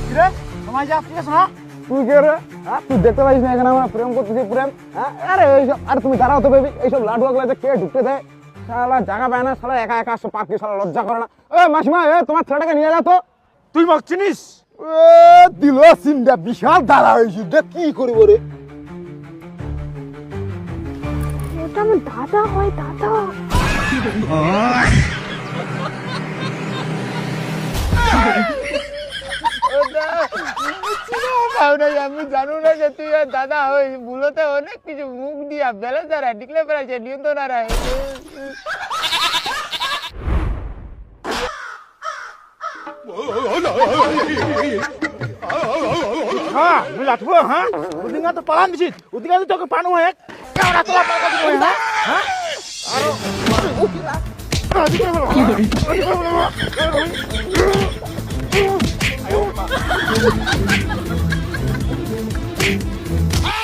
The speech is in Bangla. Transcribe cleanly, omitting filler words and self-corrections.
কিরে তোমায় যা ঠিক আছে না তুই কে রে? তুই দেখতে পাইস না এখানে আমরা প্রেম করতেছি প্রেম? আরে এইসব, আরে তুমি দাঁড়াও তো বেবি, এইসব লাডু আগলাতে কে ঢুকতে দেয়? শালা জায়গা পায় না, শালা একা একা আসছে পার্কে, শালা লজ্জা করে না? মাসিমা, তোমার ছেলেটাকে নিয়ে যা তো। তুই মোক চিনিস দিল সিনটা বিশাল দাঁড়া হয়েছি, দেখ কি করবো রে। ওটা আমার দাদা হয়, দাদা। আমি জানো না যে তুই আর দাদা হই, ভুলতে অনেক কিছু মুখ দিয়া বেলা দ্বারা ডিকলে বেড়াচ্ছে নিয়ন্ত্রণ আর হ্যাঁ আমি লাঠবো হ্যাঁ ওদিকে তো পালান দিছিস ওদিকে তো তোকে পানু হয় কেমন তোলা পাকা দিবি হ্যাঁ হ্যাঁ আর